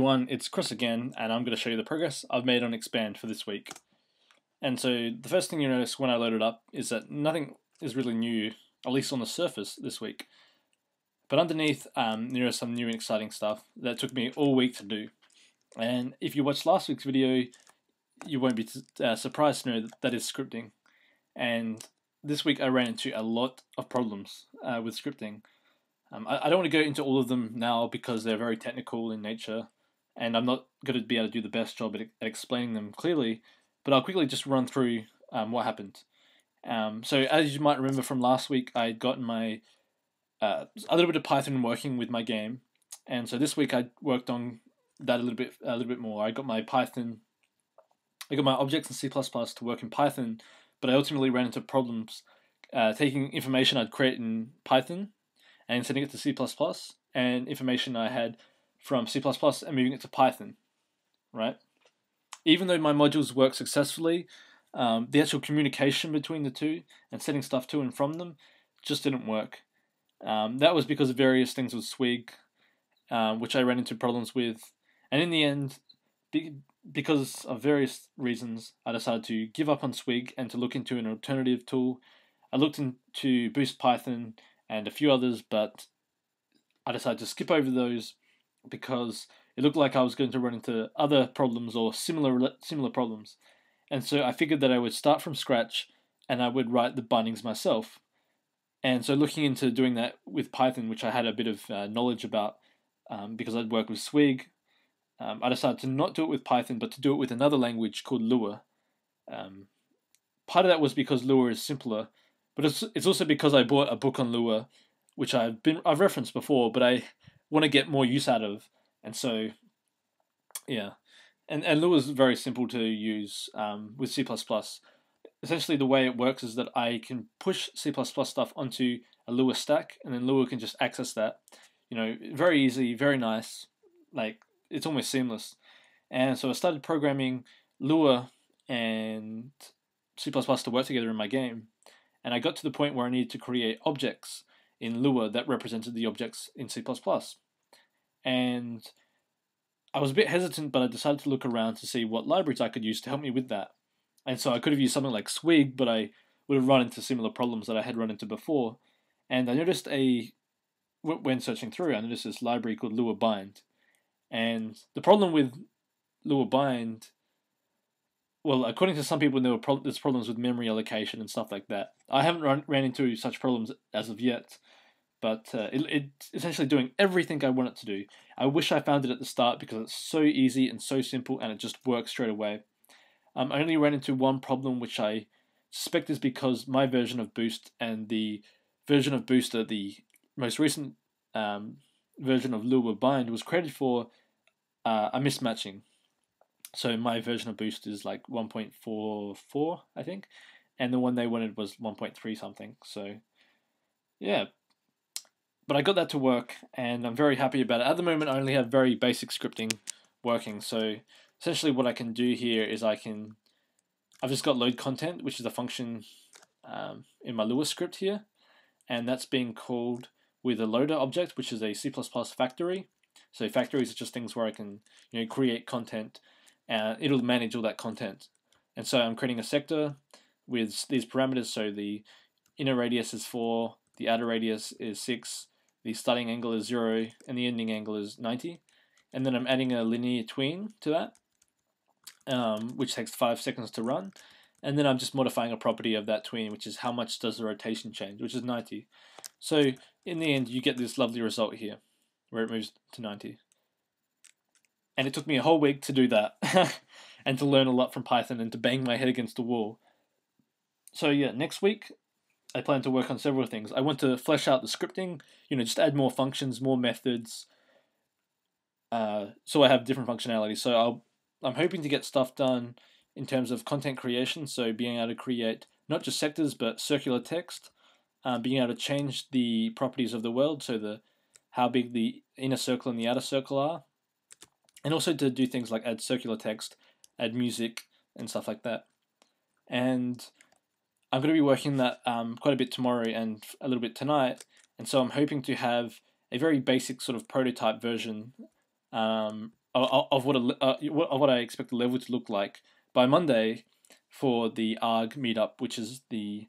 everyone, it's Chris again, and I'm going to show you the progress I've made on Expand for this week. And so the first thing you notice when I load it up is that nothing is really new, at least on the surface this week. But underneath, there is some new and exciting stuff that took me all week to do. And if you watched last week's video, you won't be surprised to know that is scripting. And this week I ran into a lot of problems with scripting. I don't want to go into all of them now because they're very technical in nature, and I'm not going to be able to do the best job at explaining them clearly, but I'll quickly just run through what happened. So as you might remember from last week, I had gotten my a little bit of Python working with my game, and so this week I worked on that a little bit more. I got my objects in C++ to work in Python, but I ultimately ran into problems taking information I'd created in Python and sending it to C++, and information I had from C++ and moving it to Python, right? Even though my modules work successfully, the actual communication between the two and sending stuff to and from them just didn't work. That was because of various things with Swig, which I ran into problems with, and in the end, because of various reasons, I decided to give up on Swig and to look into an alternative tool. I looked into Boost Python and a few others, but I decided to skip over those because it looked like I was going to run into other problems or similar problems. And so I figured that I would start from scratch and I would write the bindings myself. And so looking into doing that with Python, which I had a bit of knowledge about because I'd worked with Swig, I decided to not do it with Python, but to do it with another language called Lua. Part of that was because Lua is simpler, but it's also because I bought a book on Lua, which I've referenced before, but I want to get more use out of, and so yeah, and Lua is very simple to use with C++. Essentially, the way it works is that I can push C++ stuff onto a Lua stack, and then Lua can just access that. Very easy, very nice. Like, it's almost seamless. And so I started programming Lua and C++ to work together in my game. And I got to the point where I needed to create objects in Lua that represented the objects in C++. And I was a bit hesitant, but I decided to look around to see what libraries I could use to help me with that. And so I could have used something like Swig, but I would have run into similar problems that I had run into before. And I noticed when searching through, I noticed this library called Lua Bind. And the problem with Lua Bind, well, according to some people, there's problems with memory allocation and stuff like that. I haven't ran into such problems as of yet, but it's essentially doing everything I want it to do. I wish I found it at the start because it's so easy and so simple, and it just works straight away. I only ran into one problem, which I suspect is because my version of Boost and the version of Booster, the most recent version of Lua Bind, was created for a mismatching. So my version of Boost is like 1.44, I think, and the one they wanted was 1.3 something. So yeah, but I got that to work, and I'm very happy about it. At the moment, I only have very basic scripting working. So essentially, what I can do here is I've just got load content, which is a function in my Lua script here, and that's being called with a loader object, which is a C++ factory. So factories are just things where I can create content, and it'll manage all that content. And so I'm creating a sector with these parameters. So the inner radius is 4, the outer radius is 6, the starting angle is 0, and the ending angle is 90. And then I'm adding a linear tween to that, which takes 5 seconds to run. And then I'm just modifying a property of that tween, which is how much does the rotation change, which is 90. So in the end, you get this lovely result here, where it moves to 90. And it took me a whole week to do that, and to learn a lot from Python and to bang my head against the wall. So yeah, next week, I plan to work on several things. I want to flesh out the scripting, just add more functions, more methods, so I have different functionality. So I'm hoping to get stuff done in terms of content creation, so being able to create not just sectors, but circular text, being able to change the properties of the world, so how big the inner circle and the outer circle are, and also to do things like add circular text, add music, and stuff like that. And I'm going to be working that quite a bit tomorrow and a little bit tonight, and so I'm hoping to have a very basic sort of prototype version of of what I expect the level to look like by Monday for the ARG meetup, which is the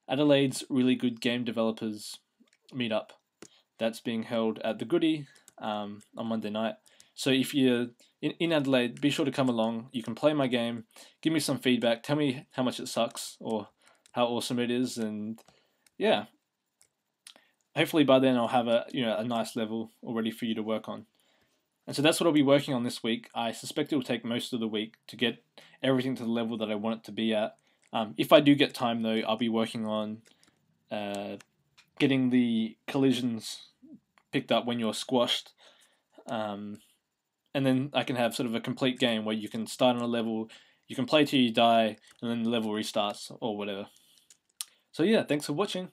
Adelaide's Really Good Game Developers meetup that's being held at the Goody on Monday night. So if you're in Adelaide, be sure to come along. You can play my game, give me some feedback, tell me how much it sucks or how awesome it is, and yeah, hopefully by then I'll have a nice level already for you to work on. And so that's what I'll be working on this week. I suspect it will take most of the week to get everything to the level that I want it to be at. If I do get time though, I'll be working on getting the collisions picked up when you're squashed. And then I can have sort of a complete game where you can start on a level, you can play till you die, and then the level restarts or whatever. So yeah, thanks for watching.